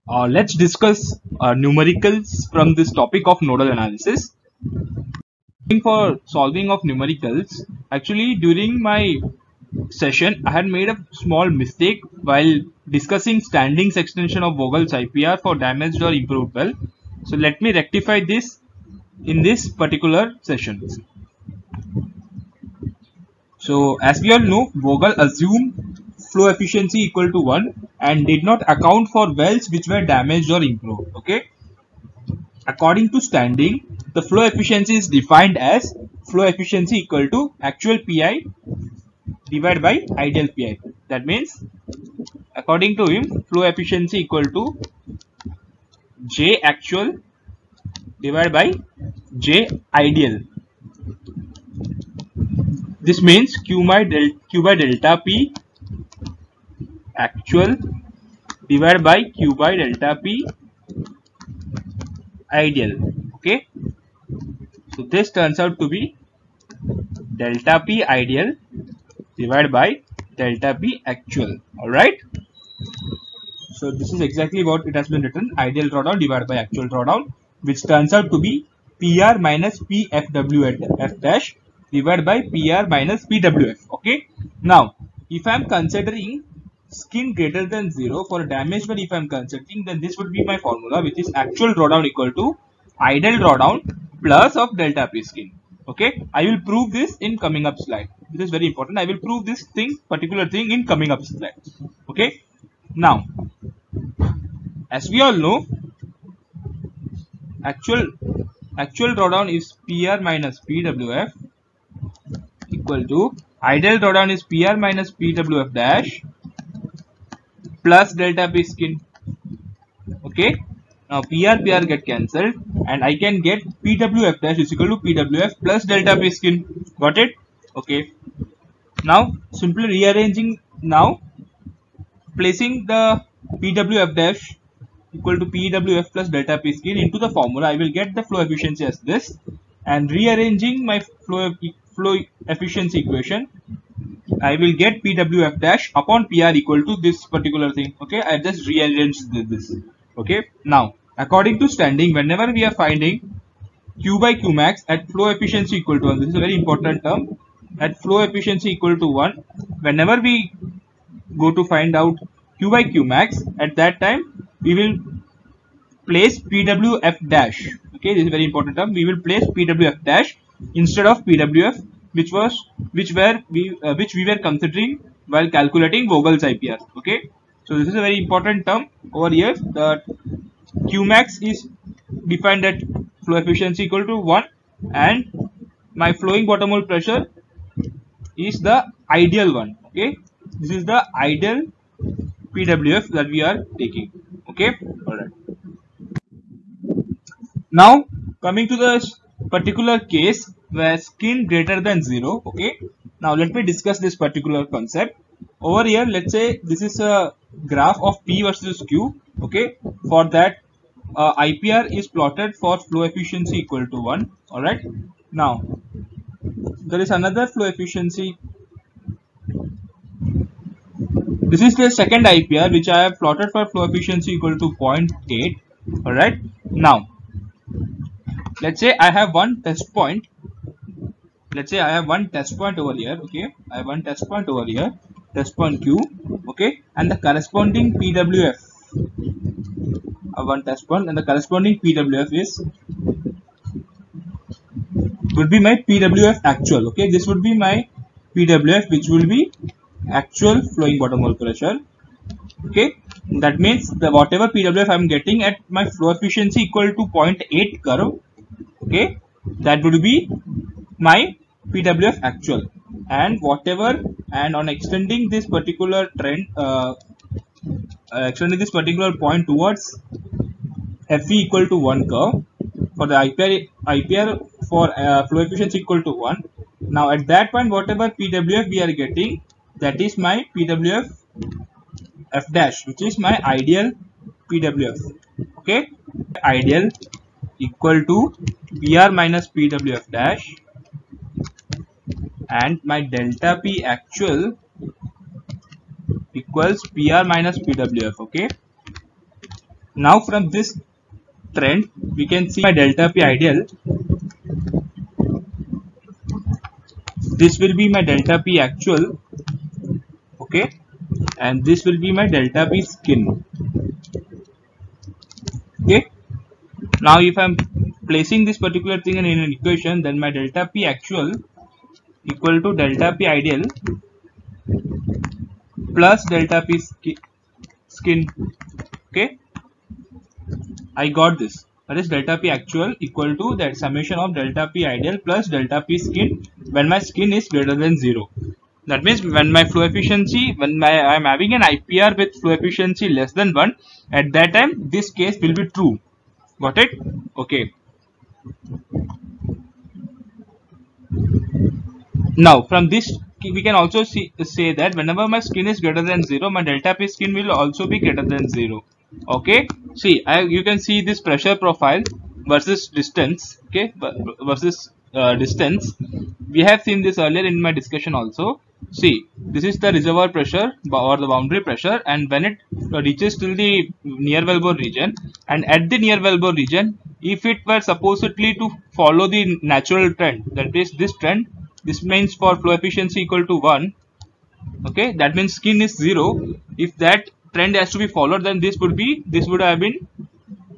Let's discuss numericals from this topic of nodal analysis. For solving of numericals, actually during my session I had made a small mistake while discussing standings extension of Vogel's IPR for damaged or improved well. So let me rectify this in this particular session. So as we all know, Vogel assumed flow efficiency equal to 1 and did not account for wells which were damaged or improved. Okay. According to standing, the flow efficiency is defined as flow efficiency equal to actual PI divided by ideal PI. That means, according to him, flow efficiency equal to J actual divided by J ideal. This means Q by delta P actual divided by Q by delta P ideal. Okay. So this turns out to be delta P ideal divided by delta P actual. Alright. So this is exactly what it has been written, ideal drawdown divided by actual drawdown, which turns out to be PR minus PFW F dash divided by PR minus PWF. Okay. Now, if I am considering skin greater than 0 for damage well, if I am considering, then this would be my formula, which is actual drawdown equal to ideal drawdown plus of delta P skin. Okay. I will prove this in coming up slide. This is very important. I will prove this particular thing in coming up slide. Okay. Now, as we all know, actual drawdown is PR minus PWF equal to ideal drawdown is PR minus PWF dash plus delta P skin. Okay. Now PR get cancelled and I can get PWF dash is equal to PWF plus delta P skin. Got it? Okay. Now simply rearranging, now placing the PWF dash equal to PWF plus delta P skin into the formula, I will get the flow efficiency as this, and rearranging my flow efficiency equation, I will get PWF dash upon PR equal to this particular thing. Okay, I just rearranged this. Okay, now according to standing, whenever we are finding Q by Q max at flow efficiency equal to 1, this is a very important term, at flow efficiency equal to 1, whenever we go to find out Q by Q max, at that time we will place PWF dash. Okay, this is a very important term. We will place PWF dash instead of PWF, which we were considering while calculating Vogel's IPR. Okay, so this is a very important term over here, that Qmax is defined at flow efficiency equal to 1 and my flowing bottom hole pressure is the ideal one. Okay, this is the ideal PWF that we are taking. Okay, alright. Now coming to the particular case where skin greater than 0. Okay, now let me discuss this particular concept. Over here, let's say this is a graph of P versus Q. Okay, for that IPR is plotted for flow efficiency equal to 1. Alright, now there is another flow efficiency. This is the second IPR which I have plotted for flow efficiency equal to 0.8. Alright, now let's say I have one test point. Let's say I have one test point over here. Okay, I have one test point over here, test point Q. Okay, and the corresponding PWF. One test point and the corresponding PWF would be my PWF actual. Okay, this would be my PWF, which will be actual flowing bottom hole pressure. Okay, that means the whatever PWF I am getting at my flow efficiency equal to 0.8 curve. Okay, that would be my PWF actual, and whatever, and on extending this particular trend, extending this particular point towards FE equal to 1 curve for the IPR for flow efficiency equal to 1. Now at that point, whatever PWF we are getting, that is my PWF F dash, which is my ideal PWF. Okay, ideal equal to PR minus PWF dash, and my delta P actual equals PR minus PWF. Okay, Now from this trend we can see my delta P ideal. This will be my delta P actual, okay, and this will be my delta P skin. Okay, now if I'm placing this particular thing in an equation, then my delta P actual equal to delta P ideal plus delta P skin. Okay, I got this. That is delta P actual equal to that summation of delta P ideal plus delta P skin when my skin is greater than 0. That means when my flow efficiency, I am having an IPR with flow efficiency less than 1, at that time this case will be true. Got it? Okay. Now from this we can also say that whenever my skin is greater than 0, my delta P skin will also be greater than 0. Okay, see, you can see this pressure profile versus distance. Okay, versus distance. We have seen this earlier in my discussion also. See, this is the reservoir pressure or the boundary pressure, and when it reaches till the near wellbore region, and at the near wellbore region, if it were supposedly to follow the natural trend, that is this trend, this means for flow efficiency equal to 1. Okay, that means skin is 0. If that trend has to be followed, then this would have been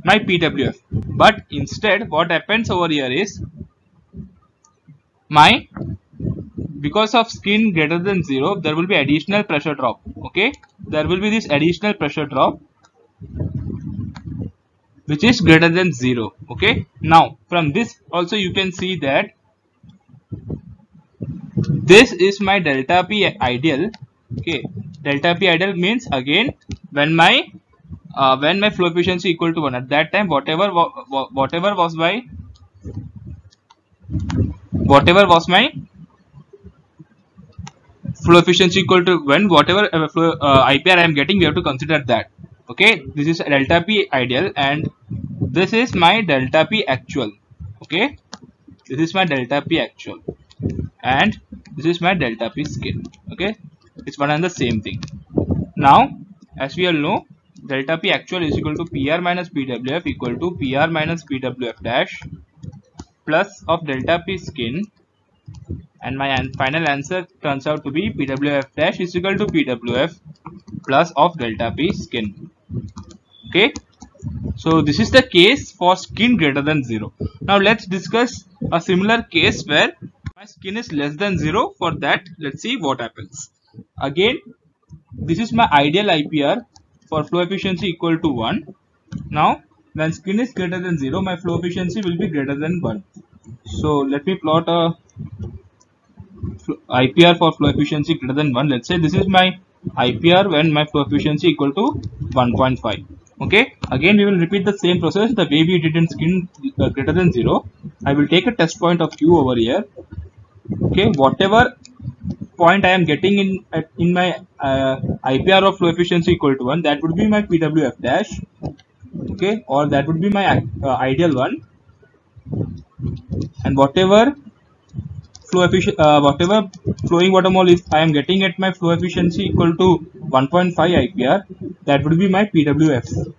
my PWF. But instead what happens over here is because of skin greater than 0, there will be additional pressure drop. Okay, there will be this additional pressure drop which is greater than 0. Okay, now from this also you can see that this is my delta P ideal. Okay, delta P ideal means again when my flow efficiency equal to 1, at that time whatever was my flow efficiency equal to 1, whatever IPR I am getting, we have to consider that. Okay, this is delta P ideal and this is my delta P actual. Okay, this is my delta P actual and this is my delta P skin. Okay, it's one and the same thing. Now as we all know, delta P actual is equal to PR minus PWF equal to PR minus PWF dash plus of delta P skin, and my final answer turns out to be PWF dash is equal to PWF plus of delta P skin. Okay, so this is the case for skin greater than 0. Now let's discuss a similar case where my skin is less than 0. For that, let's see what happens. Again, this is my ideal IPR for flow efficiency equal to 1. Now when skin is greater than 0, my flow efficiency will be greater than 1. So let me plot a IPR for flow efficiency greater than 1. Let's say this is my IPR when my flow efficiency equal to 1.5. Okay, again we will repeat the same process the way we did in skin greater than 0. I will take a test point of Q over here. Okay, whatever point I am getting in my IPR of flow efficiency equal to 1, that would be my PWF dash. Okay, or that would be my ideal one, and whatever flowing water mole is I am getting at my flow efficiency equal to 1.5 IPR, that would be my PWF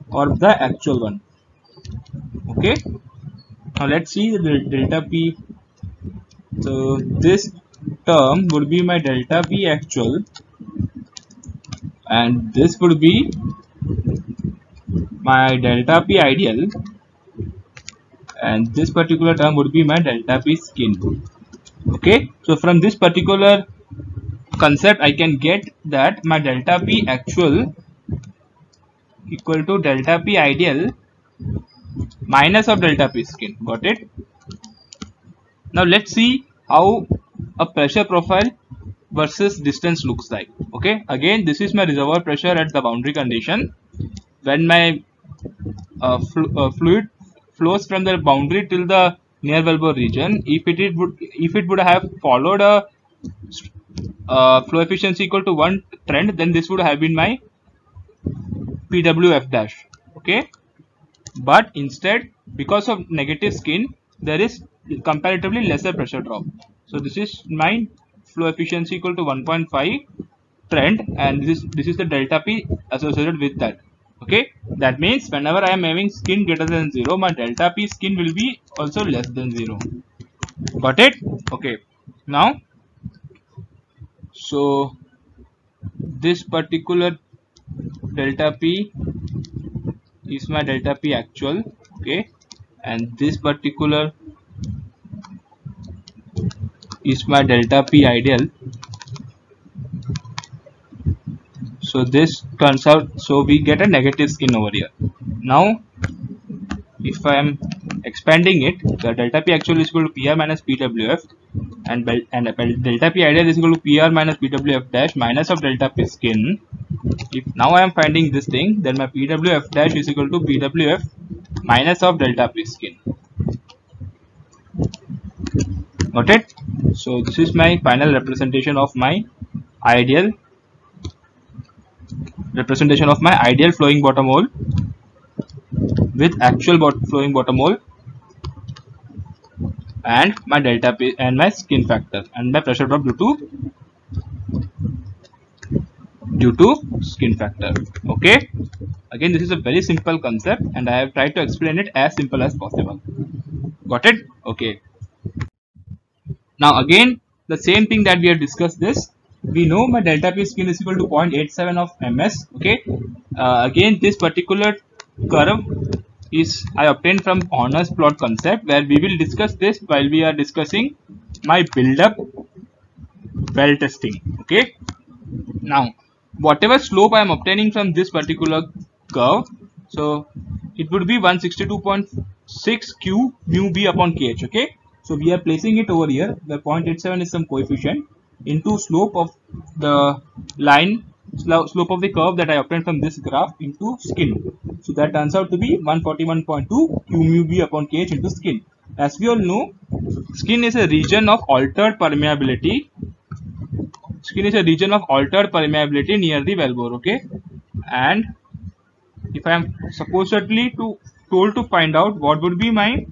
or the actual one. Okay, now let's see the delta P. So this term would be my delta P actual and this would be my delta P ideal, and this particular term would be my delta P skin. Okay, so from this particular concept I can get that my delta P actual equal to delta P ideal minus of delta P skin. Got it? Now let's see how a pressure profile versus distance looks like. Okay, again this is my reservoir pressure at the boundary condition. When my fluid flows from the boundary till the near wellbore region, if it would have followed a flow efficiency equal to 1 trend, then this would have been my PWF dash. Okay, but instead because of negative skin there is comparatively lesser pressure drop. So this is my flow efficiency equal to 1.5 trend, and this is the delta P associated with that. Okay, that means whenever I am having skin greater than 0, my delta P skin will be also less than 0. Got it? Okay. Now, so this particular delta P is my delta P actual. Okay, and this particular is my delta P ideal. So this turns out, so we get a negative skin over here. Now, if I am expanding it, the delta P actual is equal to PR minus PWF, and delta P ideal is equal to PR minus PWF dash minus of delta P skin. If now I am finding this thing, then my PWF dash is equal to PWF minus of delta P skin. Got it? So this is my final representation of my ideal flowing bottom hole with actual flowing bottom hole, and my delta P and my skin factor and my pressure drop due to skin factor. Okay, again this is a very simple concept and I have tried to explain it as simple as possible. Got it? Okay. Now again the same thing that we have discussed this. We know my delta P skin is equal to 0.87 of ms. Okay. Again this particular curve is I obtained from Horner's plot concept, where we will discuss this while we are discussing my build-up well testing. Okay. Now whatever slope I am obtaining from this particular curve, so it would be 162.6 q mu b upon kh. Okay. So we are placing it over here where 0.87 is some coefficient into slope of the line, slope of the curve that I obtained from this graph into skin. So that turns out to be 141.2 q mu b upon kh into skin. As we all know, skin is a region of altered permeability. Skin is a region of altered permeability near the wellbore. Okay, and if I am supposedly told to find out what would be my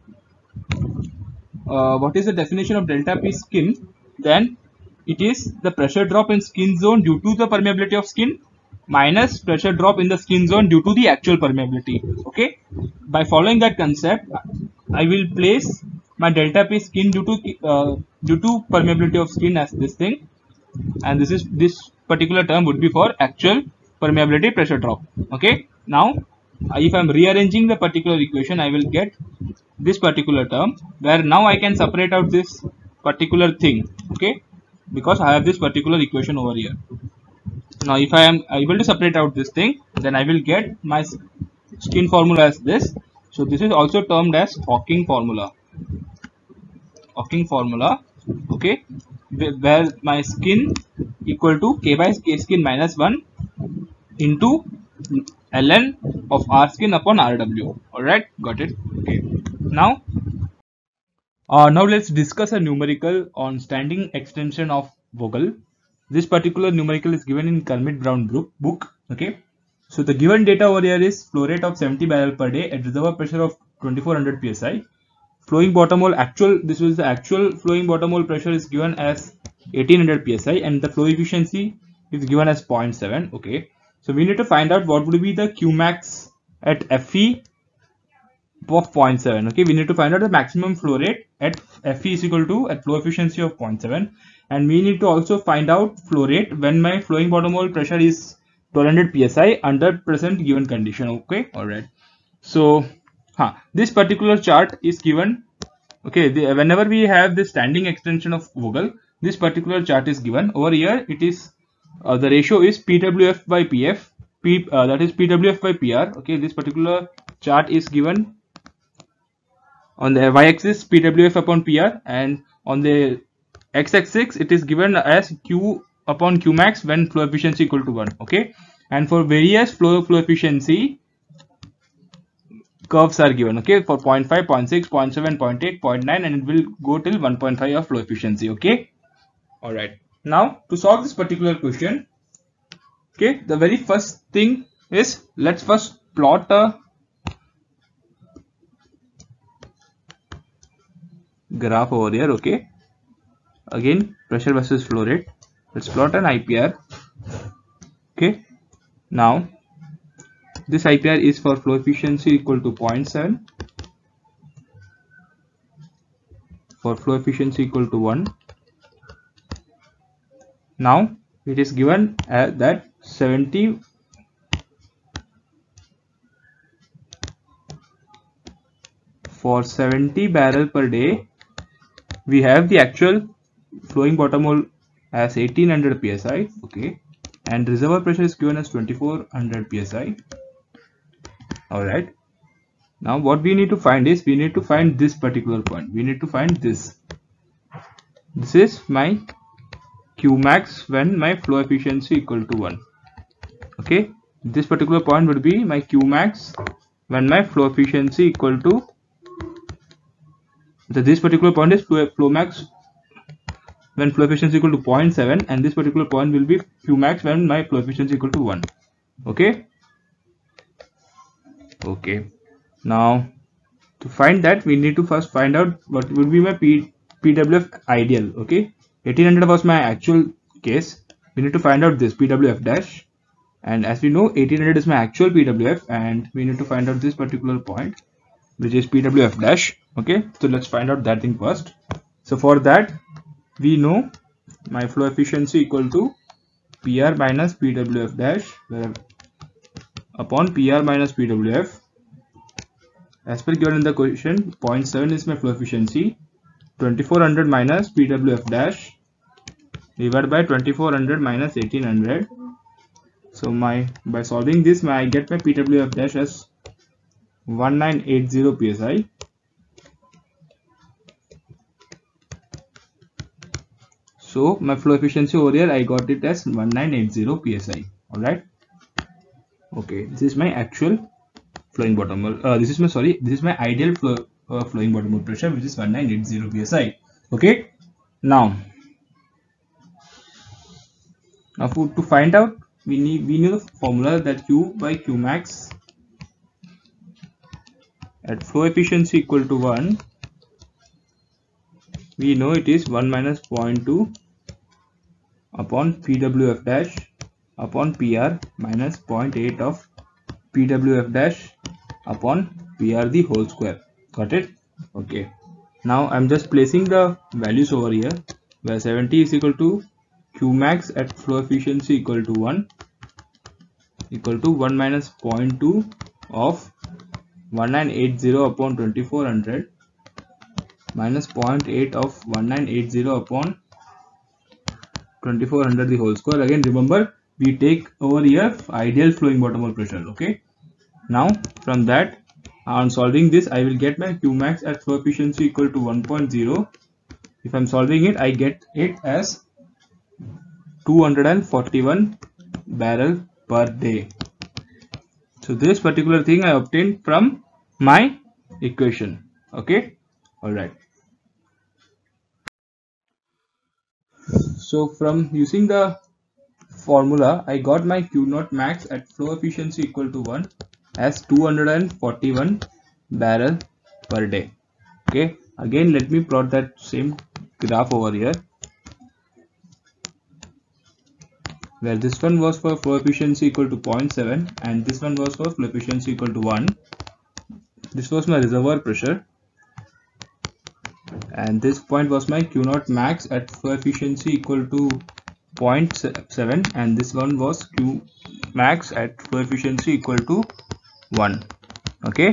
what is the definition of delta P skin, then it is the pressure drop in skin zone due to the permeability of skin minus pressure drop in the skin zone due to the actual permeability. Okay, by following that concept, I will place my delta P skin due to permeability of skin as this thing, and this particular term would be for actual permeability pressure drop. Okay, now if I am rearranging the particular equation, I will get this particular term, where now I can separate out this particular thing. Okay, because I have this particular equation over here. Now if I am able to separate out this thing, then I will get my skin formula as this. So this is also termed as Hawking formula. Okay, where my skin equal to k by k skin minus 1 into ln of r skin upon rw. Alright, got it. Okay, now let's discuss a numerical on standing extension of Vogel. This particular numerical is given in Kermit-Brown book. Okay, so the given data over here is flow rate of 70 barrel per day at reservoir pressure of 2400 psi. Flowing bottom hole this was the actual flowing bottom hole pressure is given as 1800 psi, and the flow efficiency is given as 0.7. Okay, so we need to find out what would be the Qmax at Fe of 0.7. Okay, we need to find out the maximum flow rate at Fe is equal to at flow efficiency of 0.7, and we need to also find out flow rate when my flowing bottom hole pressure is 1200 psi under present given condition. Okay, all right. So this particular chart is given. Okay, whenever we have this standing extension of Vogel, this particular chart is given over here. It is the ratio is PWF by PF, that is PWF by PR. Okay, this particular chart is given on the y-axis PWF upon PR, and on the x-axis it is given as Q upon Qmax when flow efficiency equal to 1. Okay, and for various flow efficiency curves are given. Okay, for 0.5, 0.6, 0.7, 0.8, 0.9, and it will go till 1.5 of flow efficiency. Okay, all right. Now to solve this particular question, okay, the very first thing is, let's first plot a graph over here. Okay, again pressure versus flow rate. Let's plot an IPR. Okay, now This IPR is for flow efficiency equal to 0.7, for flow efficiency equal to 1. Now it is given as that 70 for 70 barrel per day, we have the actual flowing bottom hole as 1800 psi, okay, and reservoir pressure is given as 2400 psi. All right. Now what we need to find is, we need to find this particular point. We need to find this. This is my Qmax when my flow efficiency equal to 1. Okay, this particular point would be my Qmax when my flow efficiency equal to, this particular point is flow max when flow efficiency equal to 0.7, and this particular point will be Qmax when my flow efficiency equal to 1. Okay. Okay. Now to find that, we need to first find out what would be my PWF ideal. Okay, 1800 was my actual case. We need to find out this PWF dash, and as we know 1800 is my actual PWF, and we need to find out this particular point which is PWF dash. Okay, so let's find out that thing first. So for that, we know my flow efficiency equal to PR minus PWF dash, where upon PR minus PWF, as per given in the question, 0.7 is my flow efficiency, 2400 minus PWF dash divided by 2400 minus 1800. So by solving this, I get my PWF dash as 1980 psi. So my flow efficiency over here, I got it as 1980 psi. All right. Okay, this is my actual flowing bottom hole. This is my ideal flowing bottom hole pressure, which is 1980 psi. Okay. Now to find out, we need the formula that Q by Qmax at flow efficiency equal to 1. We know it is 1 minus 0.2 upon PWF dash upon PR minus 0.8 of PWF dash upon PR the whole square. Got it? Okay. Now I'm just placing the values over here, where 70 is equal to Qmax at flow efficiency equal to 1 minus 0.2 of 1980 upon 2400 minus 0.8 of 1980 upon 2400 the whole square. Again, remember, we take over here ideal flowing bottom hole pressure. Okay. Now from that, on solving this, I will get my Qmax at flow efficiency equal to 1.0. If I'm solving it, I get it as 241 barrel per day. So this particular thing I obtained from my equation. Okay. All right. So from using the formula, I got my Q0 max at flow efficiency equal to 1 as 241 barrel per day. Okay. Again, let me plot that same graph over here, where this one was for flow efficiency equal to 0.7 and this one was for flow efficiency equal to 1. This was my reservoir pressure, and this point was my Q0 max at flow efficiency equal to 0.7, and this one was Q max at flow efficiency equal to 1. Okay.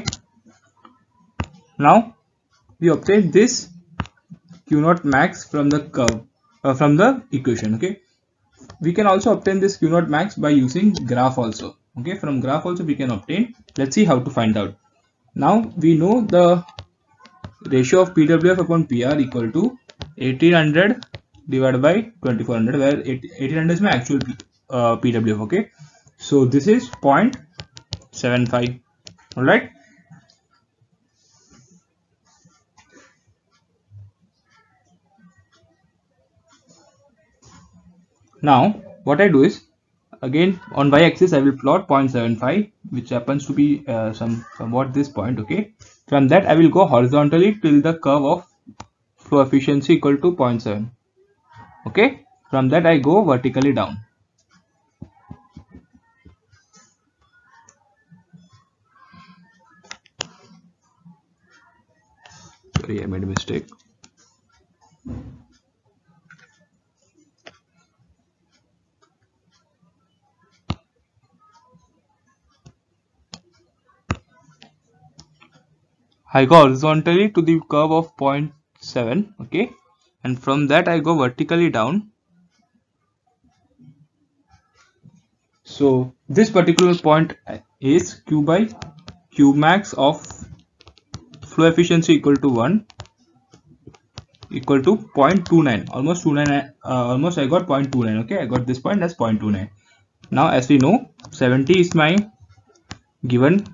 Now we obtain this Q0 max from the curve, from the equation. Okay. We can also obtain this Q0 max by using graph also. Okay, from graph also we can obtain. Let's see how to find out. Now we know the ratio of PWF upon PR equal to 1800 divided by 2400, where 1800 is my actual PWF. Okay, so this is 0.75. all right. Now what I do is, again on y-axis I will plot 0.75, which happens to be somewhat this point. Okay, from that I will go horizontally till the curve of flow efficiency equal to 0.7. okay, from that I go vertically down. sorry, I made a mistake. I go horizontally to the curve of 0.7, okay, and from that I go vertically down. So this particular point is Q by Q max of flow efficiency equal to 1 equal to 0.29, almost 29, almost I got 0.29, okay, I got this point as 0.29. Now as we know, 70 is my given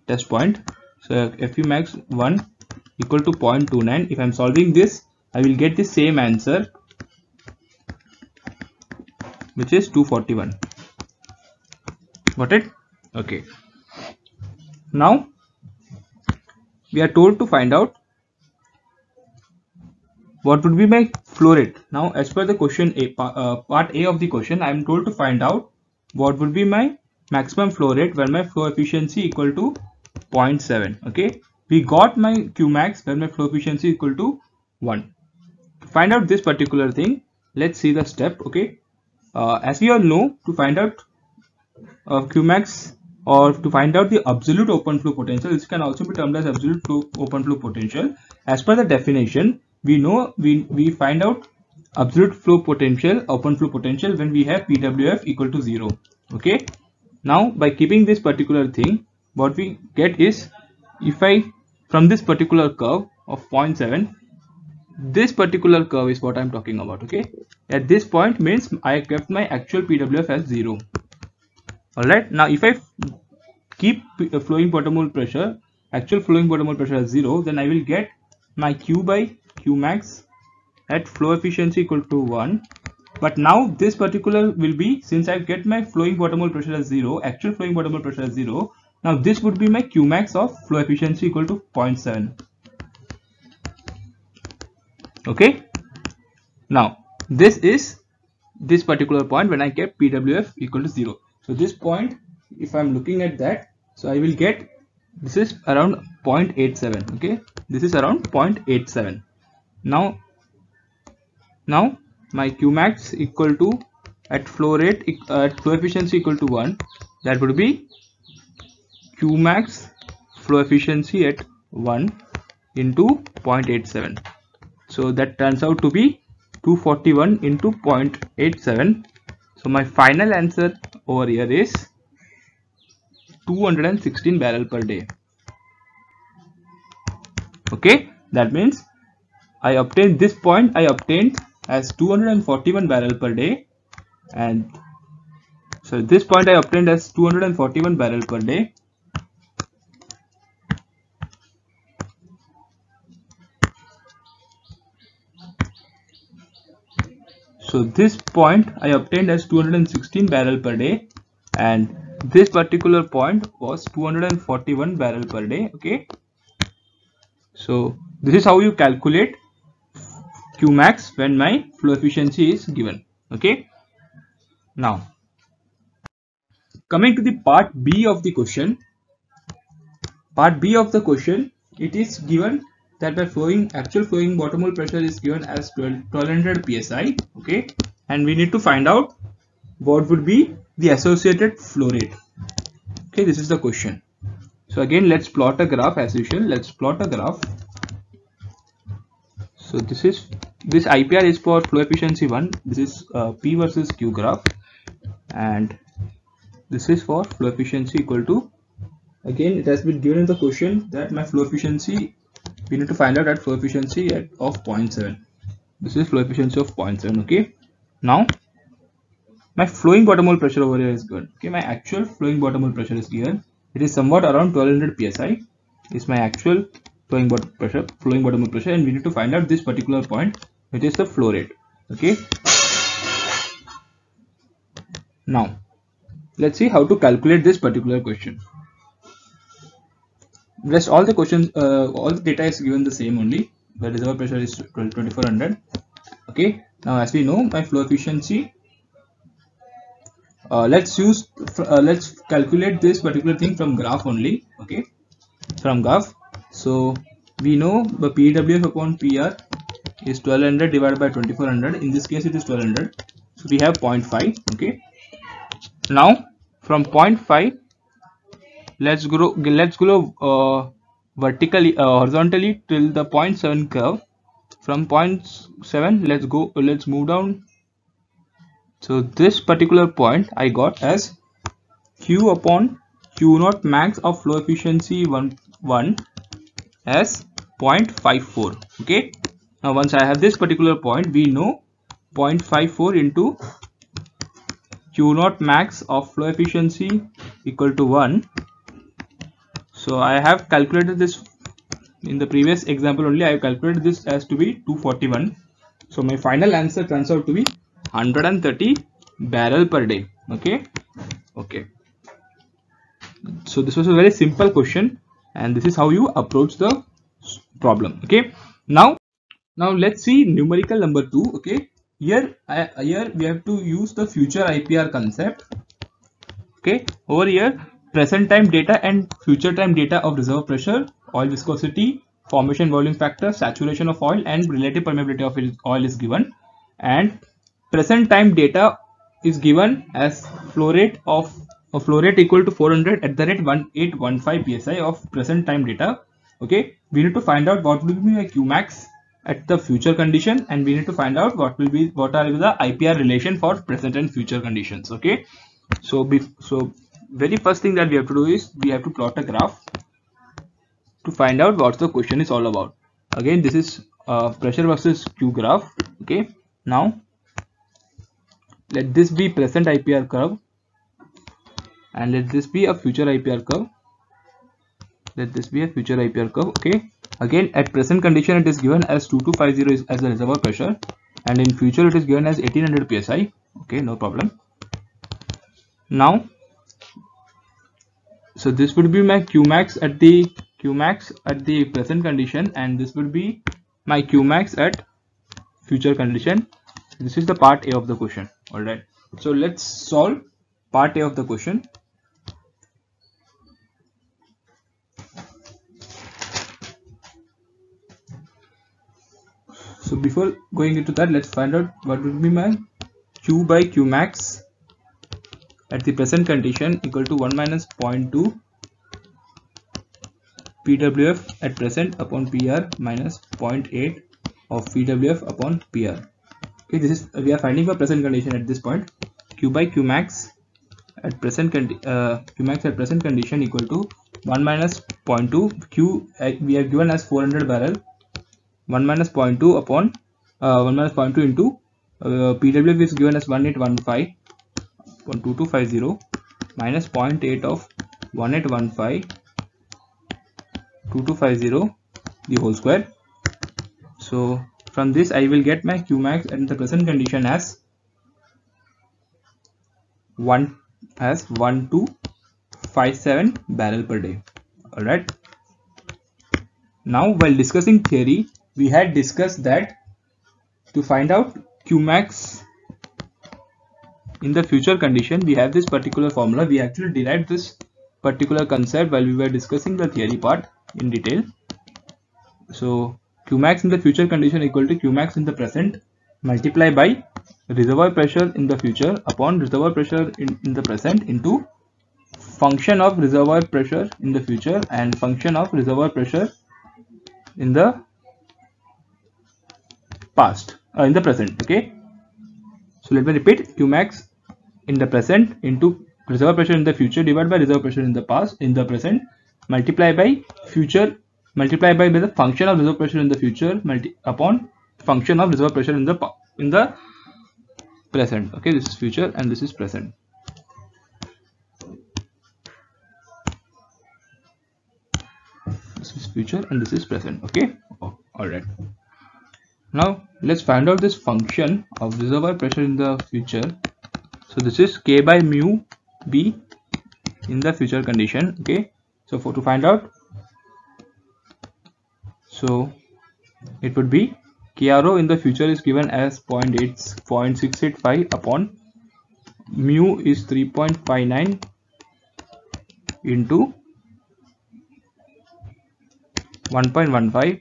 test point, so Fu max 1 equal to 0.29. If I'm solving this, I will get the same answer, which is 241. Got it? Okay. Now we are told to find out what would be my flow rate. Now as per the question A, part A of the question, I am told to find out what would be my maximum flow rate where my flow efficiency equal to 0.7. Okay, we got my Qmax where my flow efficiency equal to 1. To find out this particular thing, let's see the step. Okay, as we all know, to find out Qmax, or to find out the absolute open flow potential, this can also be termed as absolute open flow potential. As per the definition, we know we find out absolute flow potential, open flow potential, when we have PWF equal to 0. Okay, now by keeping this particular thing, what we get is, if I, from this particular curve of 0.7, this particular curve is what I'm talking about. Okay, at this point means I kept my actual PWF as 0. Alright, now if I keep flowing bottom hole pressure, actual flowing bottom hole pressure as 0, then I will get my Q by Q max at flow efficiency equal to 1. But now this particular will be, since I get my flowing bottom hole pressure as 0, actual flowing bottom hole pressure as 0, now this would be my Q max of flow efficiency equal to 0.7. Okay, now this is this particular point when I kept PWF equal to 0. So this point, if I'm looking at that, so I will get, this is around 0.87. okay, this is around 0.87. Now my Qmax equal to, at flow rate at flow efficiency equal to 1, that would be Qmax flow efficiency at 1 into 0.87. so that turns out to be 241 into 0.87. so my final answer over here is 216 barrel per day. Okay, that means I obtained this point, I obtained as 241 barrel per day, and so this point I obtained as 241 barrel per day. So this point I obtained as 216 barrel per day, and this particular point was 241 barrel per day. Okay, so this is how you calculate Qmax when my flow efficiency is given. Okay, now coming to the part B of the question. Part B of the question, it is given that by actual flowing bottom hole pressure is given as 1200 psi. Okay, and we need to find out what would be the associated flow rate. Okay, this is the question. So again, let's plot a graph as usual. Let's plot a graph. So this IPR is for flow efficiency 1. This is P versus Q graph, and this is for flow efficiency equal to, again it has been given in the question that my flow efficiency, we need to find out at flow efficiency of 0.7. This is flow efficiency of 0.7. okay, now my flowing bottom hole pressure over here is good. Okay, my actual flowing bottom hole pressure is given. It is somewhat around 1200 psi is my actual flowing bottom hole pressure, and we need to find out this particular point, which is the flow rate. Okay, now let's see how to calculate this particular question. Rest all the questions, all the data is given the same only. The reservoir pressure is 2400. Okay, now as we know, my flow efficiency, let's calculate this particular thing from graph only. Okay, from graph. So we know the PWF upon PR is 1200 divided by 2400. In this case it is 1200, so we have 0.5. okay, now from 0.5 let's go vertically horizontally till the 0.7 curve. From 0.7 let's move down. So this particular point I got as Q upon Q naught max of flow efficiency 1 as 0.54. okay, now once I have this particular point, we know 0.54 into Q naught max of flow efficiency equal to 1. So I have calculated this in the previous example only. I have calculated this as to be 241. So my final answer turns out to be 130 barrel per day. Okay. So this was a very simple question, and this is how you approach the problem. Okay. Now let's see numerical number 2. Okay. Here we have to use the future IPR concept. Okay. Over here, present time data and future time data of reservoir pressure, oil viscosity, formation volume factor, saturation of oil, and relative permeability of oil is given, and present time data is given as flow rate equal to 400 at the rate 1815 psi of present time data. Okay, we need to find out what will be my Qmax at the future condition, and we need to find out what are the IPR relation for present and future conditions. Okay, so very first thing that we have to do is we have to plot a graph to find out what the question is all about. Again, this is pressure versus Q graph. Okay, now let this be present IPR curve, and let this be a future IPR curve. Okay, again at present condition it is given as 2250 as the reservoir pressure, and in future it is given as 1800 psi. Okay, no problem. Now, so this would be my Qmax at the present condition, and this would be my Qmax at future condition. This is the part A of the question. All right, so let's solve part A of the question. So before going into that, let's find out what would be my Q by Qmax at the present condition equal to 1 minus 0.2 PWF at present upon PR minus 0.8 of PWF upon PR. Okay, this is we are finding for present condition at this point. Q by Qmax at present condition equal to 1 minus 0.2 Q we are given as 400 barrel. 1 minus 0.2 upon 1 minus 0.2 into PWF is given as 1815.2250 minus 0.8 of 1815.2250 the whole square. So from this I will get my Qmax at the present condition as 1257 barrel per day. All right. Now while discussing theory, we had discussed that to find out Qmax in the future condition, we have this particular formula. We actually derived this particular concept while we were discussing the theory part in detail. So Qmax in the future condition equal to Qmax in the present multiplied by reservoir pressure in the future upon reservoir pressure in the present into function of reservoir pressure in the future and function of reservoir pressure in the past in the present. Okay, so let me repeat: Qmax in the present into reservoir pressure in the future divided by reservoir pressure in the present multiplied by the function of reservoir pressure in the future upon function of reservoir pressure in the present. Okay, this is future and this is present. This is future and this is present. Okay, all right. Now let's find out this function of reservoir pressure in the future. So this is K by mu B in the future condition. Okay, so to find out, so it would be KRO in the future is given as 0.685 upon mu is 3.59 into 1.15.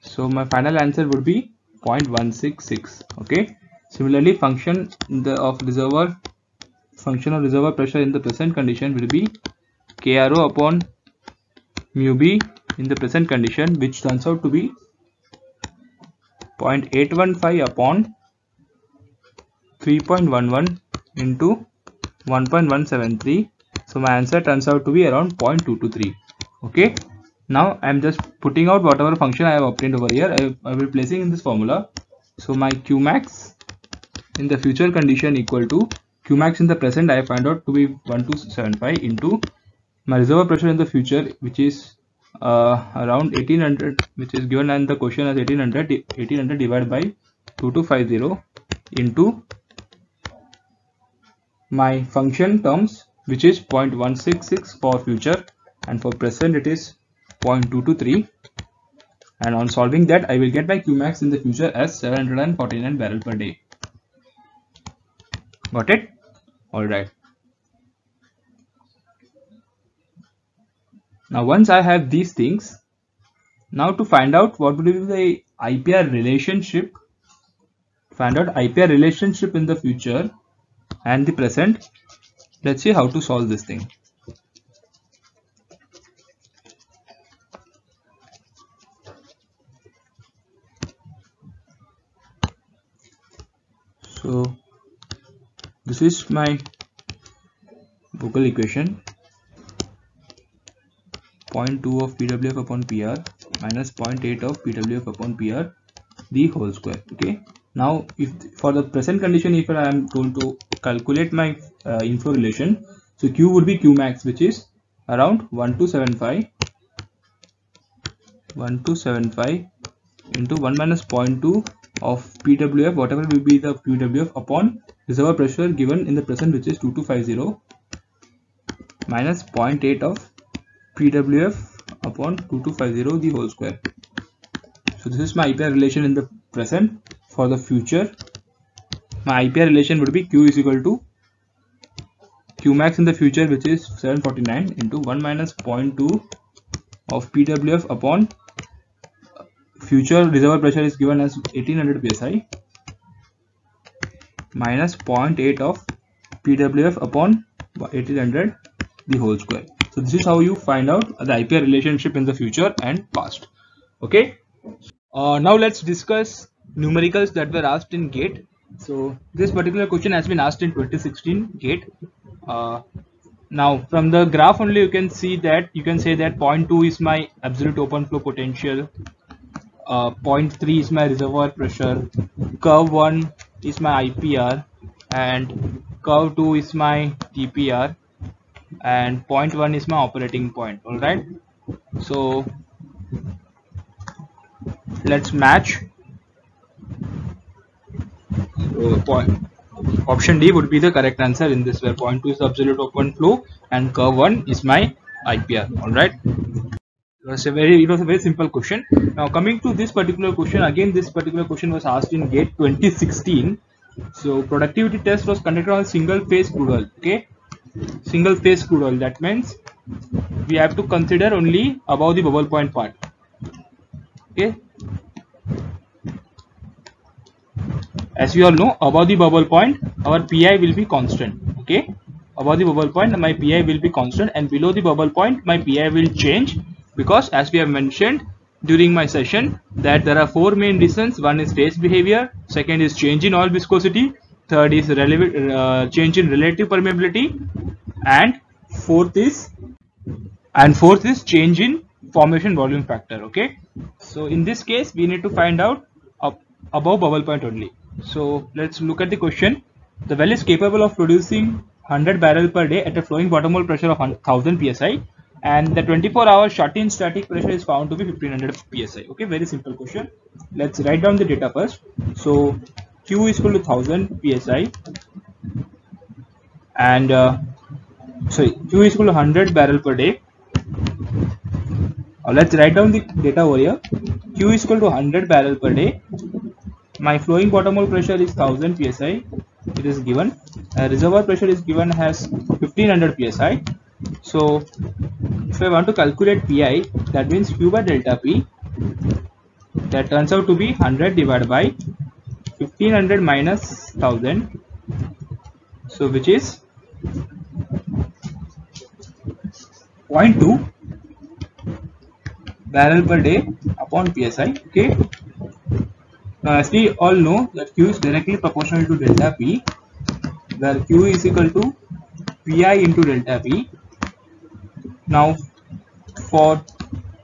So my final answer would be 0.166. Okay. Similarly, function of reservoir pressure in the present condition will be KRO upon mu b in the present condition, which turns out to be 0.815 upon 3.11 into 1.173. So my answer turns out to be around 0.223. Okay. Now I am just putting out whatever function I have obtained over here. I will be placing in this formula. So my Qmax in the future condition equal to Qmax in the present I find out to be 1275 into my reservoir pressure in the future, which is around 1800, which is given in the question as 1800 divided by 2250 into my function terms, which is 0.166 for future, and for present it is 0.223, and on solving that I will get my Qmax in the future as 749 barrel per day. Got it? Alright. Now once I have these things, now to find out what would be the IPR relationship, in the future and the present, let's see how to solve this thing. So this is my Vogel equation, 0.2 of PWF upon PR minus 0.8 of PWF upon PR, the whole square. Okay. Now if for the present condition, if I am going to calculate my inflow relation, so Q would be Qmax, which is around 1275 into 1 minus 0.2 of PWF, whatever will be the PWF, upon reservoir pressure given in the present, which is 2250, minus 0.8 of PWF upon 2250, the whole square. So this is my IPR relation in the present. For the future, my IPR relation would be Q is equal to Qmax in the future, which is 749 into 1 minus 0.2 of PWF upon future reservoir pressure is given as 1800 psi minus 0.8 of PWF upon 1800, the whole square. So this is how you find out the IPR relationship in the future and past. Okay. Now let's discuss numericals that were asked in GATE. So this particular question has been asked in 2016 GATE. Now from the graph only you can see that, you can say that 0.2 is my absolute open flow potential, 0.3 is my reservoir pressure, curve 1 is my IPR, and curve 2 is my TPR, and 0.1 is my operating point. Alright, so let's match. So option D would be the correct answer in this, where 0.2 is the absolute open flow and curve 1 is my IPR. Alright, it was a very simple question. Now coming to this particular question, again this particular question was asked in GATE 2016. So productivity test was conducted on single phase crude oil. Okay, single phase crude oil, that means we have to consider only above the bubble point part. Okay, as we all know, above the bubble point our PI will be constant. Okay, above the bubble point my PI will be constant, and below the bubble point my PI will change, because as we have mentioned during my session that there are 4 main reasons. One is phase behavior, second is change in oil viscosity, third is change in relative permeability, and fourth is change in formation volume factor. Okay, so in this case we need to find out above bubble point only. So let's look at the question. The well is capable of producing 100 barrel per day at a flowing bottom hole pressure of 1000 psi, and the 24-hour shut-in static pressure is found to be 1500 psi. Okay, very simple question. Let's write down the data first. So Q is equal to 1000 psi, and Q is equal to 100 barrel per day. Let's write down the data over here. Q is equal to 100 barrel per day. My flowing bottom hole pressure is 1000 psi. It is given. Reservoir pressure is given as 1500 psi. So if I want to calculate PI, that means Q by delta P, that turns out to be 100 divided by 1500 minus 1000, so which is 0.2 barrel per day upon psi. Okay, now as we all know that Q is directly proportional to delta P, where Q is equal to Pi into delta P. Now for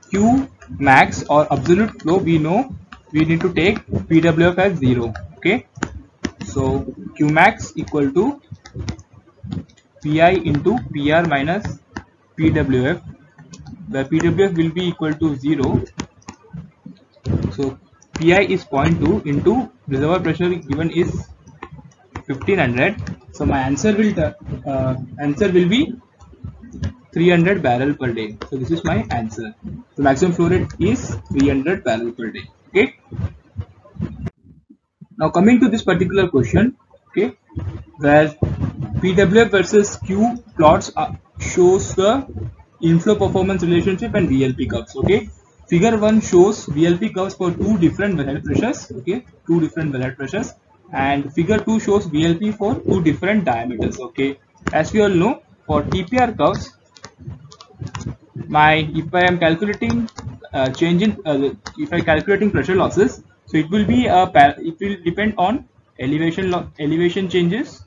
Q max or absolute flow, we know we need to take PWF as 0. Okay, so Q max equal to Pi into PR minus PWF, where PWF will be equal to 0. So Pi is 0.2 into reservoir pressure given is 1500. So my answer will be 300 barrel per day. So this is my answer. The maximum flow rate is 300 barrel per day. Okay. Now coming to this particular question, okay, where PWF versus Q plots shows the inflow performance relationship and VLP curves. Okay, figure 1 shows VLP curves for two different wellhead pressures. Okay, two different wellhead pressures, and figure 2 shows VLP for two different diameters. Okay, as we all know, for TPR curves, if I am calculating if I calculating pressure losses, so it will be it will depend on elevation changes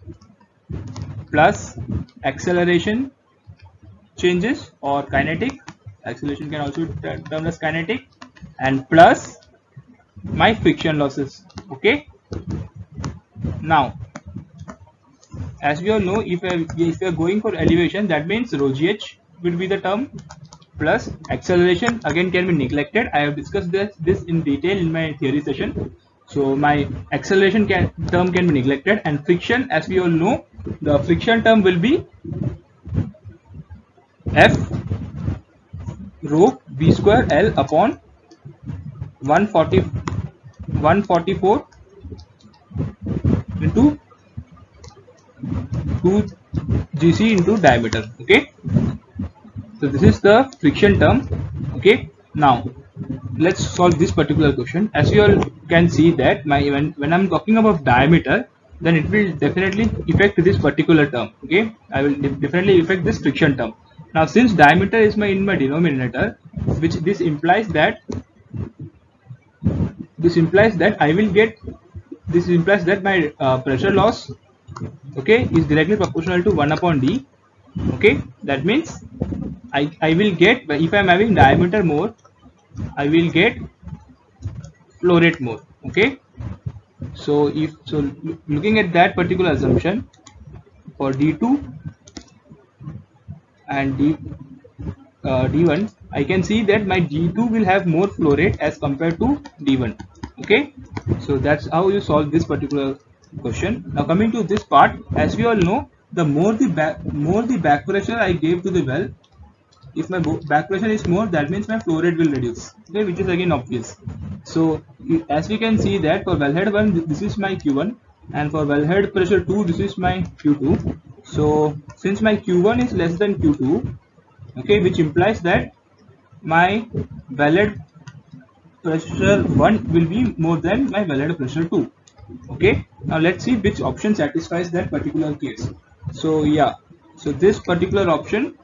plus acceleration changes or kinetic. Acceleration can also be termed as kinetic, and plus my friction losses. Okay, now as we all know, if we are going for elevation, that means rho gh will be the term, plus acceleration again can be neglected. I have discussed this in detail in my theory session, so my acceleration term can be neglected, and friction, as we all know, the friction term will be F rho B square L upon 144 into 2 GC into diameter. Okay, so this is the friction term. Okay, now let's solve this particular question. As you all can see that when I'm talking about diameter, then it will definitely affect this particular term. Okay, I will definitely affect this friction term. Now since diameter is in my denominator, which this implies that my pressure loss, okay, is directly proportional to 1 upon d. Okay, that means I will get, if I am having diameter more, I will get flow rate more. Okay, so looking at that particular assumption, for d2 and d1, I can see that my d2 will have more flow rate as compared to d1. Okay, so that's how you solve this particular question. Now coming to this part, as we all know, the more the back pressure I gave to the well, if my back pressure is more, that means my flow rate will reduce. Okay, which is again obvious. So as we can see that for wellhead 1, this is my Q1, and for wellhead pressure 2, this is my Q2. So since my Q1 is less than Q2, okay, which implies that my wellhead pressure 1 will be more than my wellhead pressure 2. Okay, now let's see which option satisfies that particular case. So yeah, so this particular option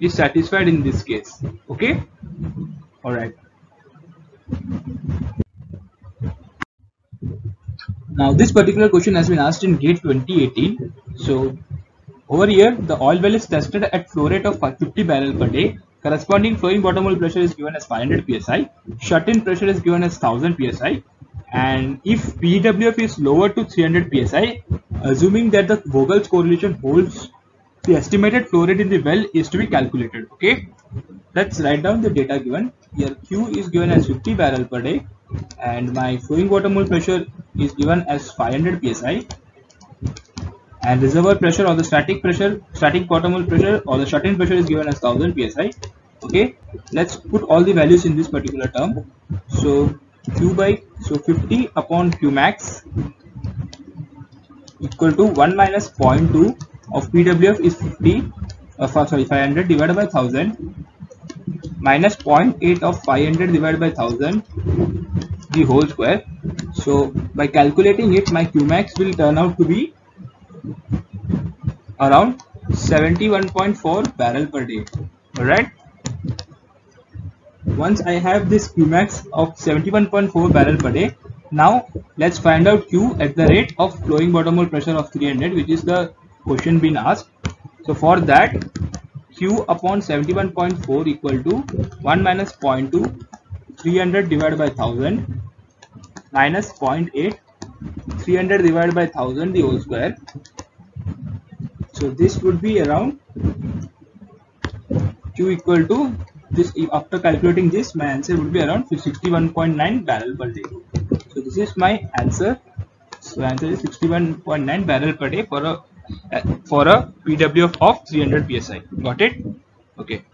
is satisfied in this case. Okay, all right. Now this particular question has been asked in GATE 2018. So over here, the oil well is tested at flow rate of 50 barrel per day. Corresponding flowing bottom hole pressure is given as 500 psi. Shut-in pressure is given as 1000 psi. And if PWF is lower to 300 psi, assuming that the Vogel's correlation holds, the estimated flow rate in the well is to be calculated. Okay, let's write down the data given. Here Q is given as 50 barrel per day, and my flowing bottom hole pressure is given as 500 psi, and reservoir pressure or the static bottom hole pressure or the shut-in pressure is given as 1000 psi. Okay, let's put all the values in this particular term. So 50 upon Q max equal to 1 minus 0.2 of PWF is 500 divided by 1000 minus 0.8 of 500 divided by 1000 the whole square. So by calculating it, my Qmax will turn out to be around 71.4 barrel per day. Alright. Once I have this Qmax of 71.4 barrel per day, now let's find out Q at the rate of flowing bottom hole pressure of 300, which is the question being asked. So for that, Q upon 71.4 equal to 1 minus 0.2, 300 divided by 1000 minus 0.8, 300 divided by 1000 the whole square. So this would be around Q equal to this. After calculating this, my answer would be around 61.9 barrel per day. So this is my answer. So answer is 61.9 barrel per day for a PWF of 300 psi. Got it? Okay.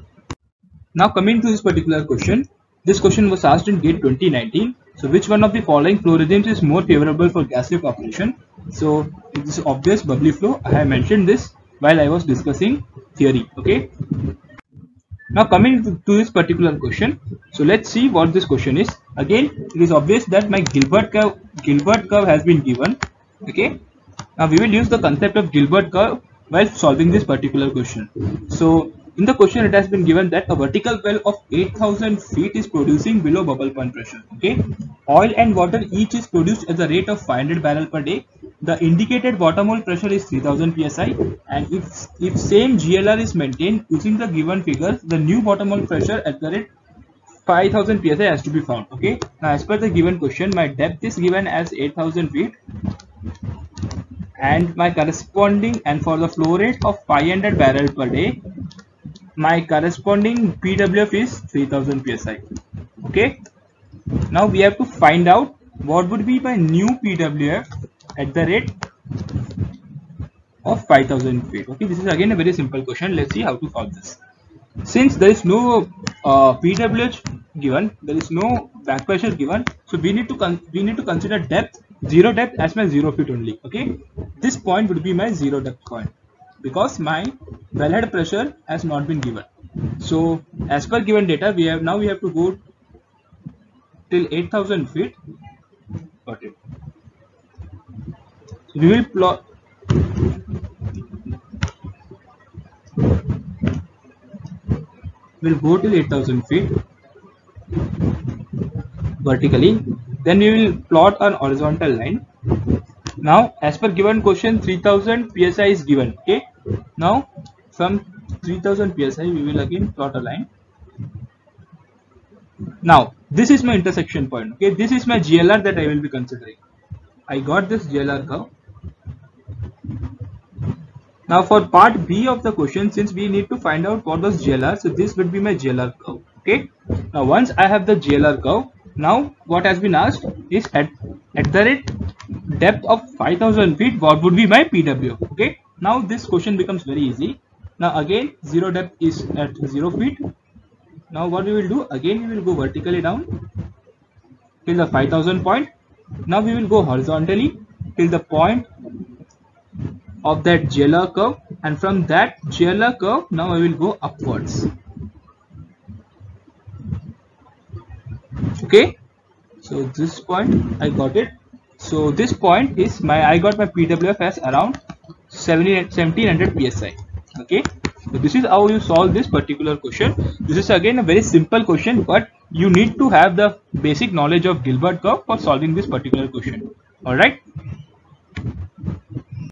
Now coming to this particular question. This question was asked in GATE 2019. So which one of the following flow regimes is more favorable for gas lift operation? So it is obvious, bubbly flow. I have mentioned this while I was discussing theory. Okay. Now coming to this particular question. So let's see what this question is. Again, it is obvious that my Gilbert curve has been given. Okay. Now we will use the concept of Gilbert curve while solving this particular question. So in the question, it has been given that a vertical well of 8000 feet is producing below bubble point pressure. Okay, oil and water each is produced at the rate of 500 barrel per day. The indicated bottom hole pressure is 3000 psi, and if same GLR is maintained using the given figures, the new bottom hole pressure at the rate 5000 psi has to be found. Okay, now as per the given question, my depth is given as 8000 feet. And my corresponding, and for the flow rate of 500 barrel per day, my corresponding PWF is 3000 psi. Okay. Now we have to find out what would be my new PWF at the rate of 5000 feet. Okay. This is again a very simple question. Let's see how to solve this. Since there is no PWH given, there is no back pressure given, so we need to consider depth, zero depth as my 0 feet only. Okay. This point would be my zero depth point, because my wellhead pressure has not been given. So as per given data, we have to go till 8000 feet. Got it. So we will plot. We'll go till 8000 feet vertically. Then we will plot an horizontal line. Now, as per given question, 3000 psi is given. Okay. Now, from 3000 psi, we will again plot a line. Now, this is my intersection point. Okay. This is my GLR that I will be considering. I got this GLR curve. Now, for part B of the question, since we need to find out what was GLR, so this would be my GLR curve. Okay. Now, once I have the GLR curve, now what has been asked is at the rate depth of 5000 feet, what would be my PWF? Okay. Now this question becomes very easy. Now again, zero depth is at 0 feet. Now what we will do, again we will go vertically down till the 5000 point. Now we will go horizontally till the point of that GLR curve, and from that GLR curve, now I will go upwards. Okay, so this point I got it. So this point is I got my PWF as around 1700 psi. Okay, so this is how you solve this particular question. This is again a very simple question, but you need to have the basic knowledge of Gilbert curve for solving this particular question. Alright,